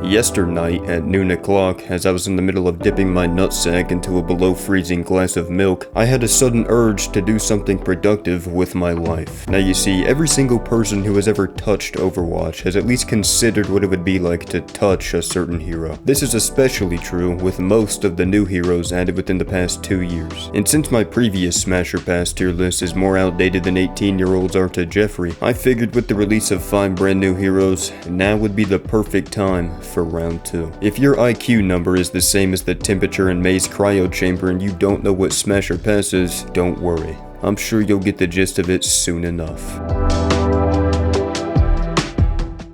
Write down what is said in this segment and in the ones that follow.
Yesternight at noon o'clock, as I was in the middle of dipping my nutsack into a below freezing glass of milk, I had a sudden urge to do something productive with my life. Now you see, every single person who has ever touched Overwatch has at least considered what it would be like to touch a certain hero. This is especially true with most of the new heroes added within the past 2 years. And since my previous Smasher Pass tier list is more outdated than 18-year-olds are to Jeffrey, I figured with the release of 5 brand new heroes, now would be the perfect time for round 2. If your IQ number is the same as the temperature in May's cryo chamber and you don't know what Smasher Pass is, don't worry. I'm sure you'll get the gist of it soon enough.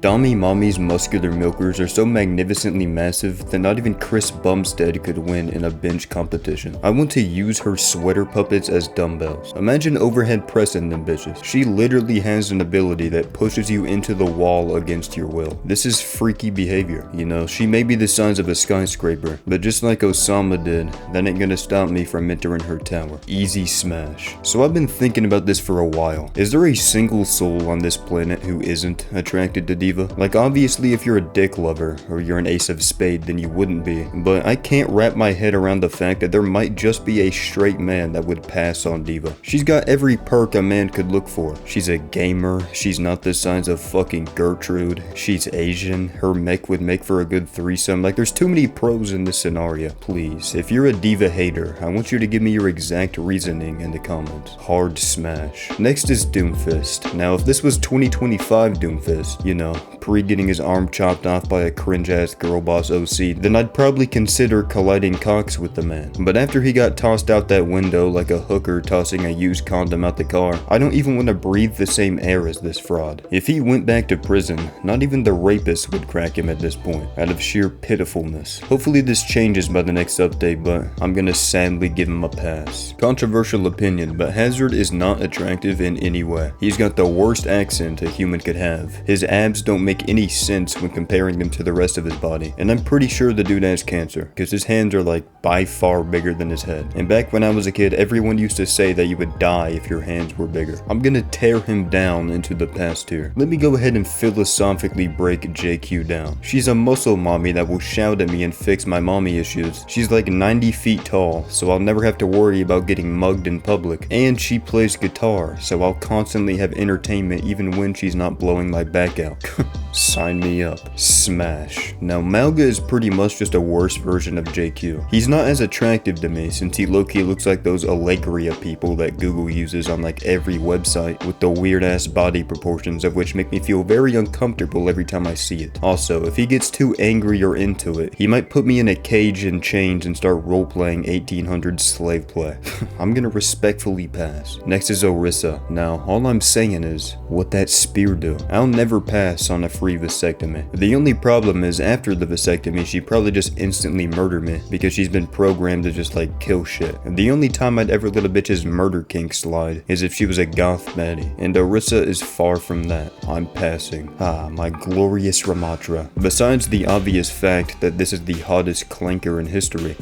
Dami Mommy's muscular milkers are so magnificently massive that not even Chris Bumstead could win in a bench competition. I want to use her sweater puppets as dumbbells. Imagine overhead pressing them bitches. She literally has an ability that pushes you into the wall against your will. This is freaky behavior, you know. She may be the size of a skyscraper, but just like Osama did, that ain't gonna stop me from entering her tower. Easy smash. So I've been thinking about this for a while. Is there a single soul on this planet who isn't attracted to D.Va? Like, obviously if you're a dick lover or you're an ace of spade, then you wouldn't be, but I can't wrap my head around the fact that there might just be a straight man that would pass on D.Va. She's got every perk a man could look for. She's a gamer, she's not the size of fucking Gertrude, she's Asian, her mech would make for a good threesome. Like, there's too many pros in this scenario. Please, if you're a D.Va hater, I want you to give me your exact reasoning in the comments. Hard smash. Next is Doomfist. Now if this was 2025 Doomfist, you know, pre-getting his arm chopped off by a cringe-ass girl boss OC, then I'd probably consider colliding cocks with the man. But after he got tossed out that window like a hooker tossing a used condom out the car, I don't even want to breathe the same air as this fraud. If he went back to prison, not even the rapist would crack him at this point, out of sheer pitifulness. Hopefully this changes by the next update, but I'm gonna sadly give him a pass. Controversial opinion, but Hazard is not attractive in any way. He's got the worst accent a human could have. His abs don't make any sense when comparing them to the rest of his body, and I'm pretty sure the dude has cancer, because his hands are like by far bigger than his head. And back when I was a kid, everyone used to say that you would die if your hands were bigger. I'm gonna tear him down into the past tier. Let me go ahead and philosophically break JQ down. She's a muscle mommy that will shout at me and fix my mommy issues. She's like 90 feet tall, so I'll never have to worry about getting mugged in public. And she plays guitar, so I'll constantly have entertainment even when she's not blowing my back out. Sign me up. Smash. Now Mauga is pretty much just a worse version of JQ. He's not as attractive to me since he low-key looks like those Allegria people that Google uses on like every website with the weird ass body proportions of which make me feel very uncomfortable every time I see it. Also, if he gets too angry or into it, he might put me in a cage and chains and start role-playing 1800s slave play. I'm gonna respectfully pass. Next is Orisa. Now, all I'm saying is, what that spear do? I'll never pass on a free vasectomy. The only problem is after the vasectomy she probably just instantly murder me because she's been programmed to just like kill shit. The only time I'd ever let a bitch's murder kink slide is if she was a goth baddie, and Orisa is far from that. I'm passing. Ah, my glorious Ramattra. Besides the obvious fact that this is the hottest clanker in history,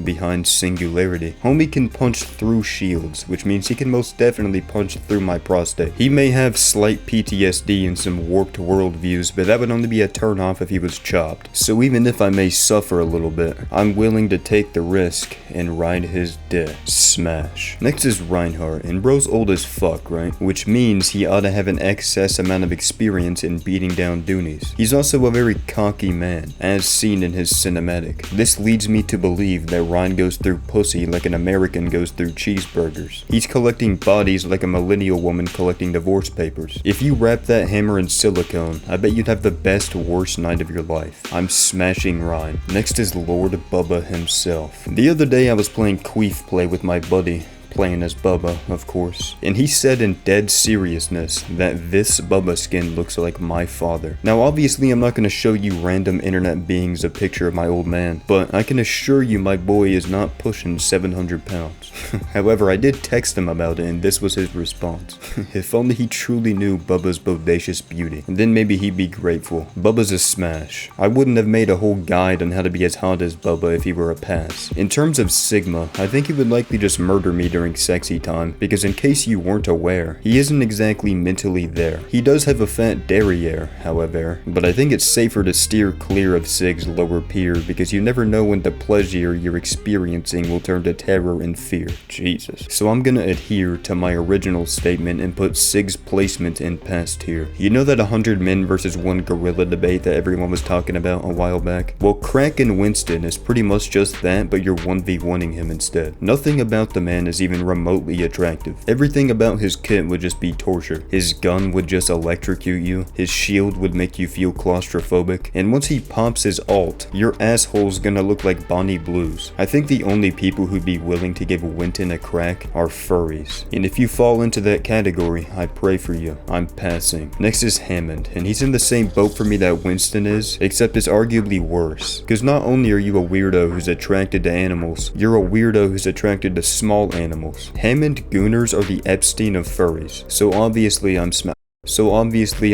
behind Singularity, homie can punch through shields, which means he can most definitely punch through my prostate. He may have slight PTSD and some warped worldviews, but that would only be a turn off if he was chopped. So even if I may suffer a little bit, I'm willing to take the risk and ride his dick. Smash. Next is Reinhardt, and bro's old as fuck, right? Which means he ought to have an excess amount of experience in beating down Doonies. He's also a very cocky man, as seen in his cinematic. This leads me to believe that Ryan goes through pussy like an American goes through cheeseburgers. He's collecting bodies like a millennial woman collecting divorce papers. If you wrap that hammer in silicone, I bet you'd have the best worst night of your life. I'm smashing Ryan. Next is Lord Bubba himself. The other day I was playing Queef Play with my buddy, playing as Bubba, of course, and he said in dead seriousness that this Bubba skin looks like my father. Now obviously I'm not going to show you random internet beings a picture of my old man, but I can assure you my boy is not pushing 700 pounds. However, I did text him about it and this was his response. If only he truly knew Bubba's bodacious beauty, and then maybe he'd be grateful. Bubba's a smash. I wouldn't have made a whole guide on how to be as hot as Bubba if he were a pass. In terms of Sigma, I think he would likely just murder me during during sexy time, because in case you weren't aware, he isn't exactly mentally there. He does have a fat derriere, however, but I think it's safer to steer clear of Sig's lower peer because you never know when the pleasure you're experiencing will turn to terror and fear. Jesus. So I'm gonna adhere to my original statement and put Sig's placement in past tier. You know that 100 men versus 1 gorilla debate that everyone was talking about a while back? Well, Kraken Winston is pretty much just that, but you're 1v1ing him instead. Nothing about the man is even remotely attractive. Everything about his kit would just be torture. His gun would just electrocute you, his shield would make you feel claustrophobic, and once he pops his ult, your asshole's gonna look like Bonnie Blues. I think the only people who'd be willing to give Winston a crack are furries. And if you fall into that category, I pray for you. I'm passing. Next is Hammond, and he's in the same boat for me that Winston is, except it's arguably worse. Because not only are you a weirdo who's attracted to animals, you're a weirdo who's attracted to small animals. Hammond Gooners are the Epstein of furries, so obviously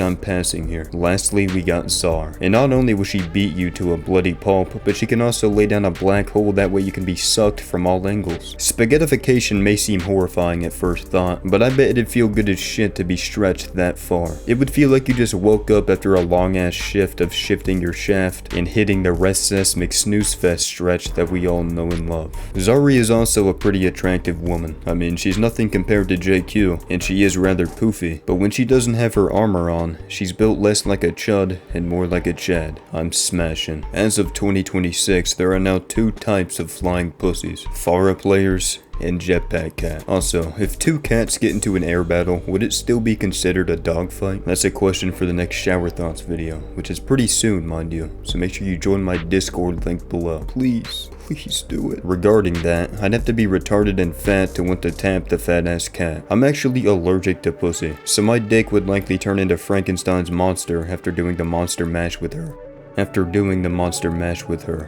I'm passing here. Lastly, we got Zar. And not only will she beat you to a bloody pulp, but she can also lay down a black hole, that way you can be sucked from all angles. Spaghettification may seem horrifying at first thought, but I bet it'd feel good as shit to be stretched that far. It would feel like you just woke up after a long ass shift of shifting your shaft and hitting the recess McSnoozefest stretch that we all know and love. Zarya is also a pretty attractive woman. I mean, she's nothing compared to JQ, and she is rather poofy, but when she doesn't have her armor on, she's built less like a chud and more like a chad. I'm smashing. As of 2026, there are now 2 types of flying pussies: Pharah players and Jetpack Cat. Also, if 2 cats get into an air battle, would it still be considered a dogfight? That's a question for the next Shower Thoughts video, which is pretty soon, mind you, so make sure you join my Discord link below. Please do it. Regarding that, I'd have to be retarded and fat to want to tap the fat ass cat. I'm actually allergic to pussy, so my dick would likely turn into Frankenstein's monster after doing the monster mash with her.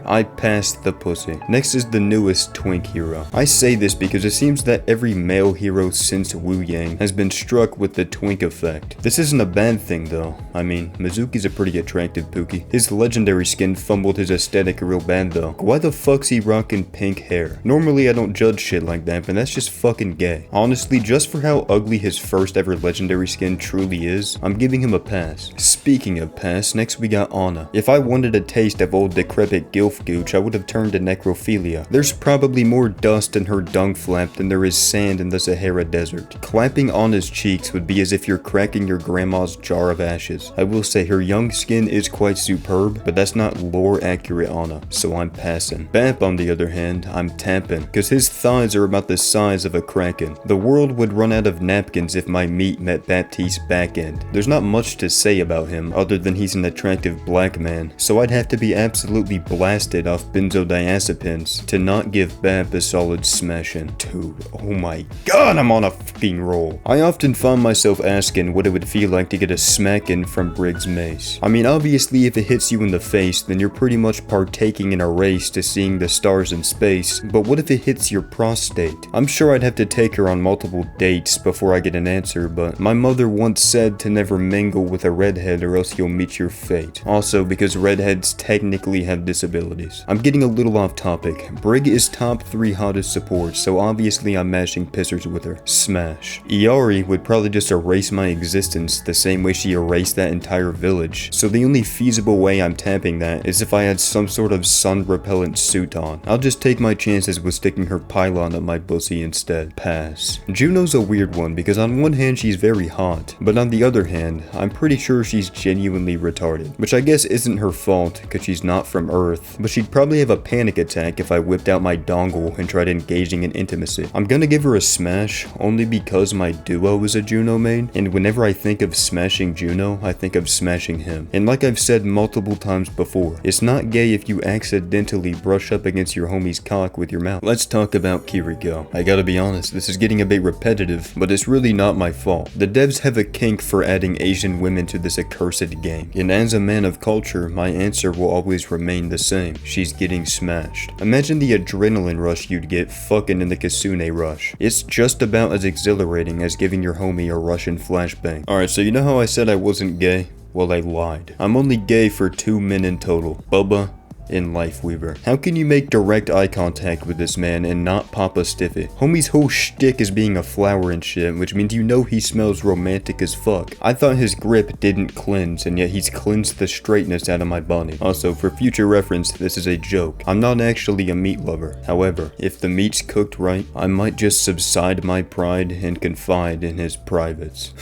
I passed the pussy. Next is the newest twink hero. I say this because it seems that every male hero since Wuyang has been struck with the twink effect. This isn't a bad thing though. I mean, Mizuki's a pretty attractive pookie. His legendary skin fumbled his aesthetic real bad though. Why the fuck's he rocking pink hair? Normally I don't judge shit like that, but that's just fucking gay. Honestly, just for how ugly his first ever legendary skin truly is, I'm giving him a pass. Speaking of pass, next we got Ana. If I wanted a taste of old decrepit gilf gooch, I would have turned to necrophilia. There's probably more dust in her dung flap than there is sand in the Sahara Desert. Clapping Ana's cheeks would be as if you're cracking your grandma's jar of ashes. I will say her young skin is quite superb, but that's not lore accurate Ana, so I'm passing. Bap on the other hand, I'm tapping, cause his thighs are about the size of a kraken. The world would run out of napkins if my meat met Baptiste's back end. There's not much to say about him other than he's an attractive black man, so I'd have to be absolutely blasted off benzodiazepines to not give Bap a solid smashing. Dude, oh my god, I'm on a fucking roll. I often find myself asking what it would feel like to get a smacking from Briggs' mace. I mean, obviously if it hits you in the face, then you're pretty much partaking in a race to seeing the stars in space, but what if it hits your prostate? I'm sure I'd have to take her on multiple dates before I get an answer, but my mother once said to never mingle with a redhead or else you'll meet your fate. Also, because redheads technically have disabilities. I'm getting a little off topic. Brig is top 3 hottest support, so obviously I'm mashing pissers with her. Smash. Illari would probably just erase my existence the same way she erased that entire village, so the only feasible way I'm tapping that is if I had some sort of sun repellent suit on. I'll just take my chances with sticking her pylon up my pussy instead. Pass. Juno's a weird one because on one hand she's very hot, but on the other hand, I'm pretty sure she's genuinely retarded, which I guess isn't her fault because she's not from Earth, but she'd probably have a panic attack if I whipped out my dongle and tried engaging in intimacy. I'm gonna give her a smash only because my duo is a Juno main, and whenever I think of smashing Juno, I think of smashing him. And like I've said multiple times before, it's not gay if you accidentally brush up against your homie's cock with your mouth. Let's talk about Kiriko. I gotta be honest, this is getting a bit repetitive, but it's really not my fault. The devs have a kink for adding Asian women to this accursed game, and as a man of culture, my answer will always remain the same. She's getting smashed. Imagine the adrenaline rush you'd get fucking in the Kasune rush. It's just about as exhilarating as giving your homie a Russian flashbang. Alright, so you know how I said I wasn't gay? Well, I lied. I'm only gay for 2 men in total. Bubba in Lifeweaver. How can you make direct eye contact with this man and not pop a stiffy? Homie's whole shtick is being a flower and shit, which means you know he smells romantic as fuck. I thought his grip didn't cleanse, and yet he's cleansed the straightness out of my body. Also, for future reference, this is a joke. I'm not actually a meat lover. However, if the meat's cooked right, I might just subside my pride and confide in his privates.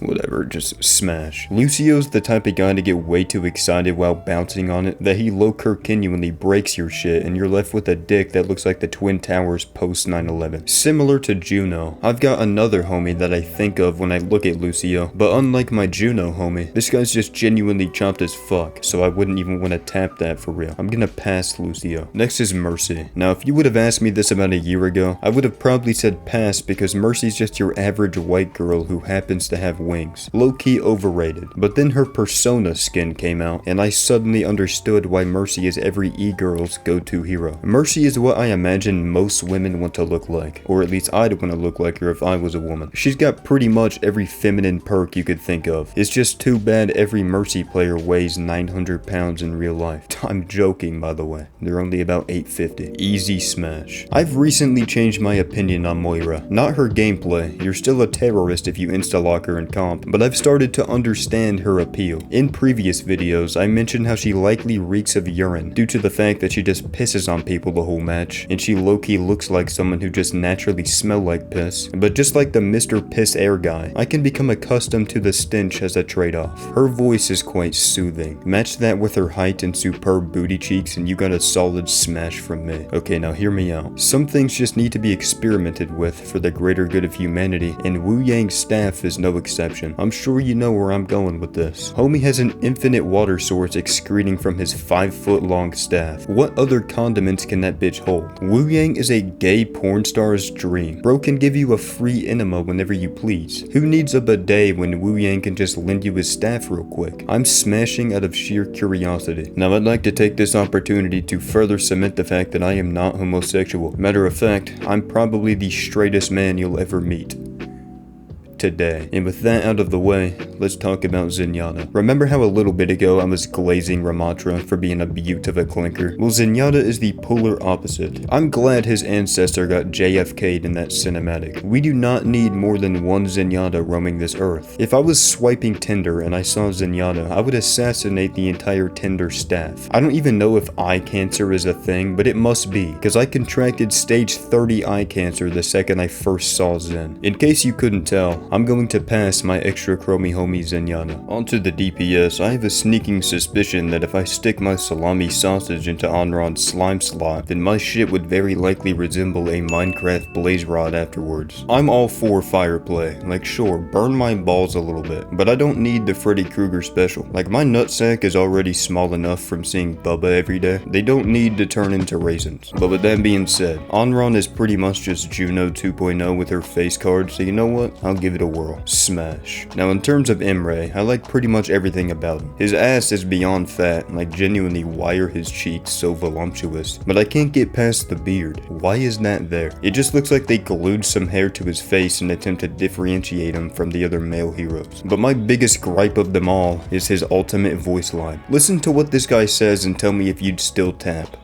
Whatever, just smash. Lucio's the type of guy to get way too excited while bouncing on it that he low-continually breaks your shit and you're left with a dick that looks like the Twin Towers post 9/11. Similar to Juno, I've got another homie that I think of when I look at Lucio, but unlike my Juno homie, this guy's just genuinely chopped as fuck, so I wouldn't even want to tap that for real. I'm gonna pass Lucio. Next is Mercy. Now, if you would have asked me this about a year ago, I would have probably said pass because Mercy's just your average white girl who happens to have wings. Low-key overrated. But then her persona skin came out, and I suddenly understood why Mercy is every e-girl's go-to hero. Mercy is what I imagine most women want to look like, or at least I'd want to look like her if I was a woman. She's got pretty much every feminine perk you could think of. It's just too bad every Mercy player weighs 900 pounds in real life. I'm joking, by the way. They're only about 850. Easy smash. I've recently changed my opinion on Moira. Not her gameplay. You're still a terrorist if you insta-lock her in comp, but I've started to understand her appeal. In previous videos, I mentioned how she likely reeks of urine due to the fact that she just pisses on people the whole match, and she low-key looks like someone who just naturally smell like piss. But just like the Mr. Piss Air guy, I can become accustomed to the stench as a trade-off. Her voice is quite soothing. Match that with her height and superb booty cheeks and you got a solid smash from me. Okay, now hear me out. Some things just need to be experimented with for the greater good of humanity, and Wuyang's staff is no exception. I'm sure you know where I'm going with this. Homie has an infinite water source excreting from his 5-foot-long staff. What other condiments can that bitch hold? Wuyang is a gay porn star's dream. Bro can give you a free enema whenever you please. Who needs a bidet when Wuyang can just lend you his staff real quick? I'm smashing out of sheer curiosity. Now I'd like to take this opportunity to further cement the fact that I am not homosexual. Matter of fact, I'm probably the straightest man you'll ever meet. Today. And with that out of the way, let's talk about Zenyatta. Remember how a little bit ago I was glazing Ramattra for being a beaut of a clinker? Well, Zenyatta is the polar opposite. I'm glad his ancestor got JFK'd in that cinematic. We do not need more than one Zenyatta roaming this earth. If I was swiping Tinder and I saw Zenyatta, I would assassinate the entire Tinder staff. I don't even know if eye cancer is a thing, but it must be, because I contracted stage 30 eye cancer the second I first saw Zen. In case you couldn't tell, I'm going to pass my extra chromie homie Zenyatta. Onto the DPS, I have a sneaking suspicion that if I stick my salami sausage into Anran's slime slot, then my shit would very likely resemble a Minecraft blaze rod afterwards. I'm all for fire play. Like sure, burn my balls a little bit, but I don't need the Freddy Krueger special. Like my nutsack is already small enough from seeing Bubba every day. They don't need to turn into raisins. But with that being said, Anran is pretty much just Juno 2.0 with her face card, so you know what? I'll give it a whirl. Smash. Now in terms of Emre, I like pretty much everything about him. His ass is beyond fat, like genuinely why are his cheeks so voluptuous? But I can't get past the beard. Why is that there? It just looks like they glued some hair to his face in an attempt to differentiate him from the other male heroes. But my biggest gripe of them all is his ultimate voice line. Listen to what this guy says and tell me if you'd still tap.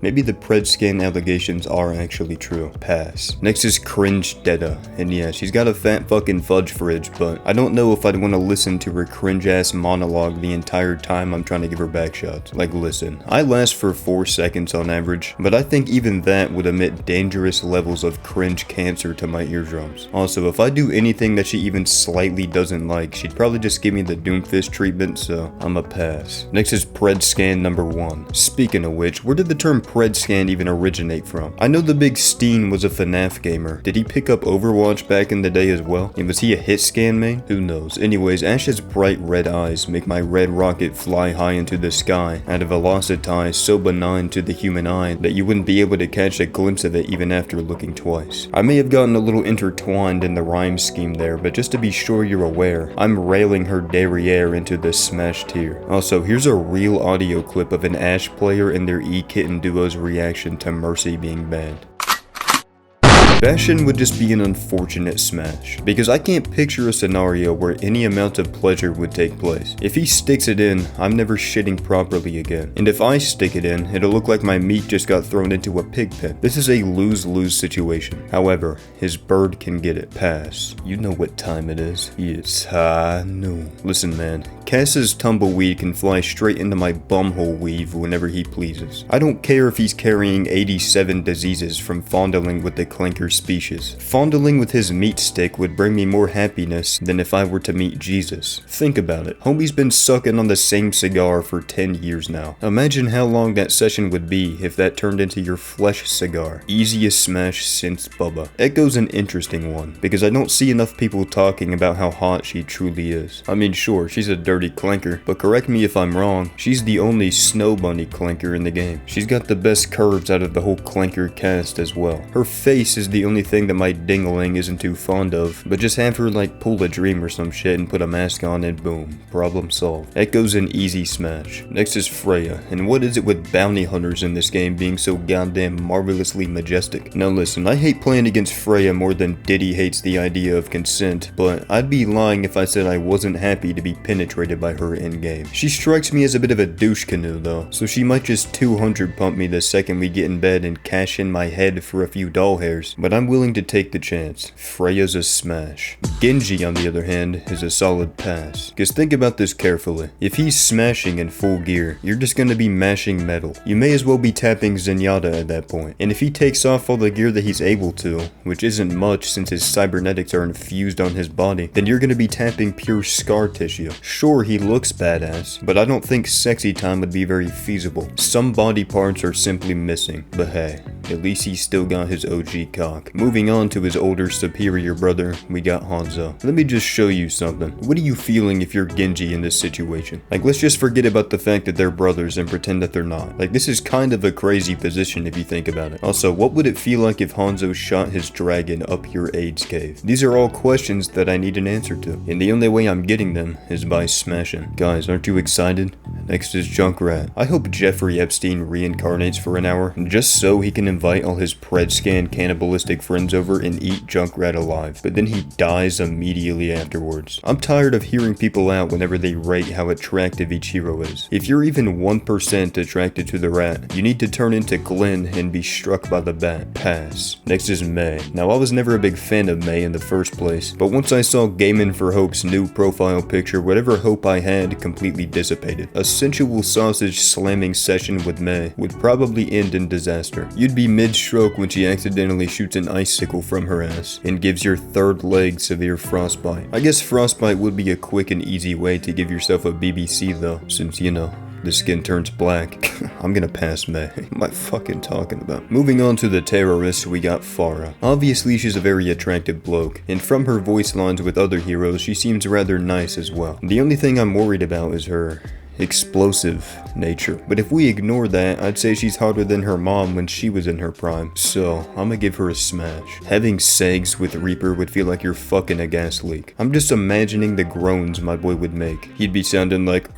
Maybe the pred scan allegations are actually true. Pass. Next is Cringe Detta. And yeah, she's got a fat fucking fudge fridge, but I don't know if I'd want to listen to her cringe ass monologue the entire time I'm trying to give her back shots. Like listen, I last for 4 seconds on average, but I think even that would emit dangerous levels of cringe cancer to my eardrums. Also, if I do anything that she even slightly doesn't like, she'd probably just give me the Doomfist treatment, so I'm a pass. Next is pred scan number 1. Speaking of which, where did the term pred scan even originate from? I know the big Steen was a FNAF gamer. Did he pick up Overwatch back in the day as well? And was he a hit scan main? Who knows? Anyways, Ashe's bright red eyes make my red rocket fly high into the sky at a velocity so benign to the human eye that you wouldn't be able to catch a glimpse of it even after looking twice. I may have gotten a little intertwined in the rhyme scheme there, but just to be sure you're aware, I'm railing her derriere into the smash tier. Also, here's a real audio clip of an Ashe player and their E-Kitten duo's reaction to Mercy being banned. Bastion would just be an unfortunate smash, because I can't picture a scenario where any amount of pleasure would take place. If he sticks it in, I'm never shitting properly again. And if I stick it in, it'll look like my meat just got thrown into a pig pen. This is a lose-lose situation. However, his bird can get it. Pass. You know what time it is. It's high noon. Listen, man. Cass's tumbleweed can fly straight into my bumhole weave whenever he pleases. I don't care if he's carrying 87 diseases from fondling with the clanker species. Fondling with his meat stick would bring me more happiness than if I were to meet Jesus. Think about it. Homie's been sucking on the same cigar for 10 years now. Imagine how long that session would be if that turned into your flesh cigar. Easiest smash since Bubba. Echo's an interesting one, because I don't see enough people talking about how hot she truly is. I mean, sure, she's a dirty clanker, but correct me if I'm wrong, she's the only snow bunny clanker in the game. She's got the best curves out of the whole clanker cast as well. Her face is the only thing that my dingling isn't too fond of, but just have her like pull a dream or some shit and put a mask on and boom, problem solved. Echo's an easy smash. Next is Freja, and what is it with bounty hunters in this game being so goddamn marvelously majestic? Now listen, I hate playing against Freja more than Diddy hates the idea of consent, but I'd be lying if I said I wasn't happy to be penetrated by her in-game. She strikes me as a bit of a douche canoe though, so she might just 200 pump me the second we get in bed and cash in my head for a few doll hairs, but I'm willing to take the chance. Freya's a smash. Genji, on the other hand, is a solid pass. Cause think about this carefully. If he's smashing in full gear, you're just gonna be mashing metal. You may as well be tapping Zenyatta at that point. And if he takes off all the gear that he's able to, which isn't much since his cybernetics are infused on his body, then you're gonna be tapping pure scar tissue. Sure, he looks badass, but I don't think sexy time would be very feasible. Some body parts are simply missing, but hey, at least he's still got his OG cock. Moving on to his older superior brother, we got Hanzo. Let me just show you something. What are you feeling if you're Genji in this situation? Like, let's just forget about the fact that they're brothers and pretend that they're not. Like, this is kind of a crazy position if you think about it. Also, what would it feel like if Hanzo shot his dragon up your AIDS cave? These are all questions that I need an answer to, and the only way I'm getting them is by smashing. Guys, aren't you excited? Next is Junkrat. I hope Jeffrey Epstein reincarnates for an hour, just so he can invite all his pred-scan cannibalistic friends over and eat Junkrat alive, but then he dies immediately afterwards. I'm tired of hearing people out whenever they rate how attractive each hero is. If you're even 1% attracted to the rat, you need to turn into Glenn and be struck by the bat. Pass. Next is Mei. Now, I was never a big fan of Mei in the first place, but once I saw Gaming for Hope's new profile picture, whatever hope I had completely dissipated. A sensual sausage slamming session with Mei would probably end in disaster. You'd be mid-stroke when she accidentally shoots an icicle from her ass and gives your third leg severe frostbite. I guess frostbite would be a quick and easy way to give yourself a BBC though, since you know, the skin turns black. I'm gonna pass Mei. What am I fucking talking about? Moving on to the terrorists, we got Farah. Obviously, she's a very attractive bloke, and from her voice lines with other heroes, she seems rather nice as well. The only thing I'm worried about is her explosive nature. But if we ignore that, I'd say she's hotter than her mom when she was in her prime. So, I'm gonna give her a smash. Having segs with Reaper would feel like you're fucking a gas leak. I'm just imagining the groans my boy would make. He'd be sounding like...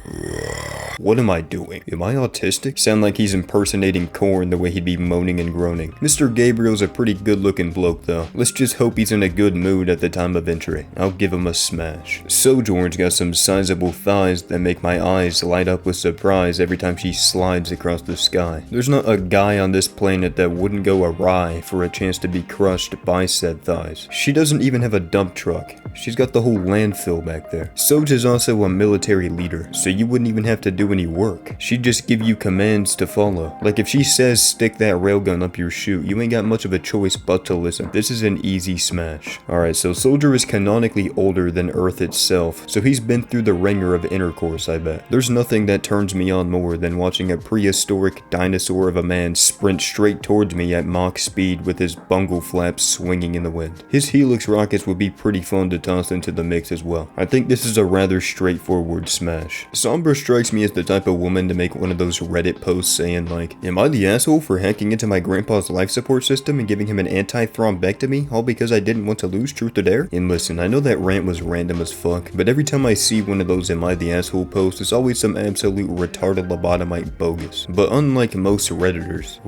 What am I doing? Am I autistic? Sound like he's impersonating Korn the way he'd be moaning and groaning. Mr. Gabriel's a pretty good looking bloke though. Let's just hope he's in a good mood at the time of entry. I'll give him a smash. Sojourn's got some sizable thighs that make my eyes light up with surprise every time she slides across the sky. There's not a guy on this planet that wouldn't go awry for a chance to be crushed by said thighs. She doesn't even have a dump truck. She's got the whole landfill back there. Soj is also a military leader, so you wouldn't even have to do any work. She'd just give you commands to follow. Like if she says stick that railgun up your chute, you ain't got much of a choice but to listen. This is an easy smash. Alright, so Soldier is canonically older than Earth itself, so he's been through the ringer of intercourse, I bet. There's nothing that turns me on more than watching a prehistoric dinosaur of a man sprint straight towards me at Mach speed with his bungle flaps swinging in the wind. His Helix rockets would be pretty fun to toss into the mix as well. I think this is a rather straightforward smash. Sombra strikes me as the type of woman to make one of those Reddit posts saying like, am I the asshole for hacking into my grandpa's life support system and giving him an anti-thrombectomy all because I didn't want to lose truth or dare? And listen, I know that rant was random as fuck, but every time I see one of those am I the asshole posts, it's always some absolute retarded lobotomite bogus. But unlike most Redditors,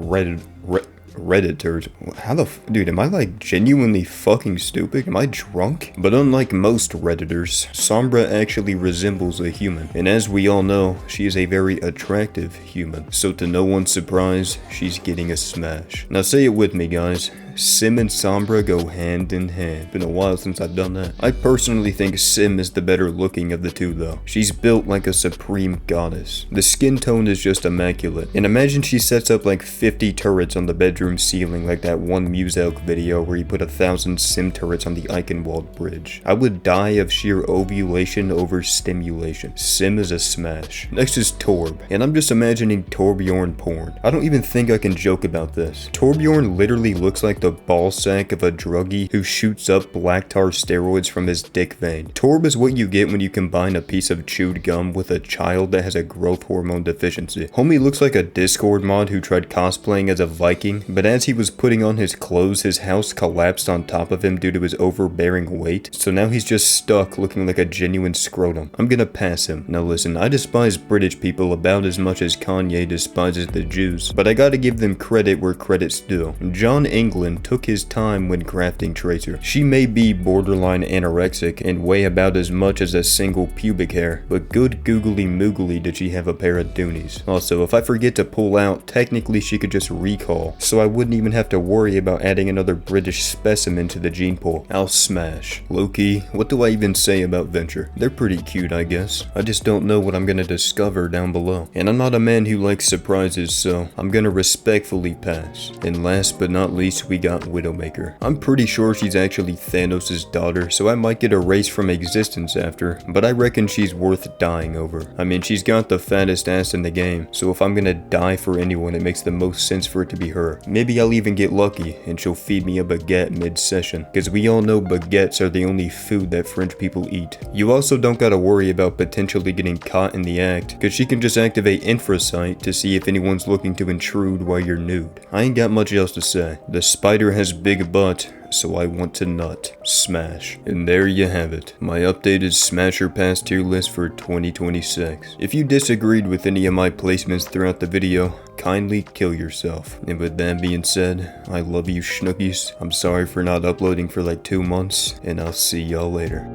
Redditors. How the dude, am I like genuinely fucking stupid? Am I drunk? But unlike most Redditors, Sombra actually resembles a human. And as we all know, she is a very attractive human. So to no one's surprise, she's getting a smash. Now say it with me, guys. Sim and Sombra go hand in hand. Been a while since I've done that. I personally think Sim is the better looking of the two though. She's built like a supreme goddess. The skin tone is just immaculate. And imagine she sets up like 50 turrets on the bedroom ceiling like that one Muselk video where he put 1,000 Sim turrets on the Eichenwald bridge. I would die of sheer ovulation over stimulation. Sim is a smash. Next is Torb. And I'm just imagining Torbjorn porn. I don't even think I can joke about this. Torbjorn literally looks like the ball sack of a druggie who shoots up black tar steroids from his dick vein. Torb is what you get when you combine a piece of chewed gum with a child that has a growth hormone deficiency. Homie looks like a Discord mod who tried cosplaying as a Viking, but as he was putting on his clothes, his house collapsed on top of him due to his overbearing weight, so now he's just stuck looking like a genuine scrotum. I'm gonna pass him. Now listen, I despise British people about as much as Kanye despises the Jews, but I gotta give them credit where credit's due. John England took his time when crafting Tracer. She may be borderline anorexic and weigh about as much as a single pubic hair, but good googly moogly did she have a pair of doonies. Also, if I forget to pull out, technically she could just recall, so I wouldn't even have to worry about adding another British specimen to the gene pool. I'll smash. Low-key, what do I even say about Venture? They're pretty cute, I guess. I just don't know what I'm gonna discover down below. And I'm not a man who likes surprises, so I'm gonna respectfully pass. And last but not least, we got Widowmaker. I'm pretty sure she's actually Thanos' daughter, so I might get erased from existence after, but I reckon she's worth dying over. I mean, she's got the fattest ass in the game, so if I'm gonna die for anyone, it makes the most sense for it to be her. Maybe I'll even get lucky and she'll feed me a baguette mid-session, because we all know baguettes are the only food that French people eat. You also don't gotta worry about potentially getting caught in the act, because she can just activate infrasight to see if anyone's looking to intrude while you're nude. I ain't got much else to say. The spider has big butt, so I want to nut. Smash. And there you have it. My updated Smasher Pass tier list for 2026. If you disagreed with any of my placements throughout the video, kindly kill yourself. And with that being said, I love you schnookies. I'm sorry for not uploading for like 2 months, and I'll see y'all later.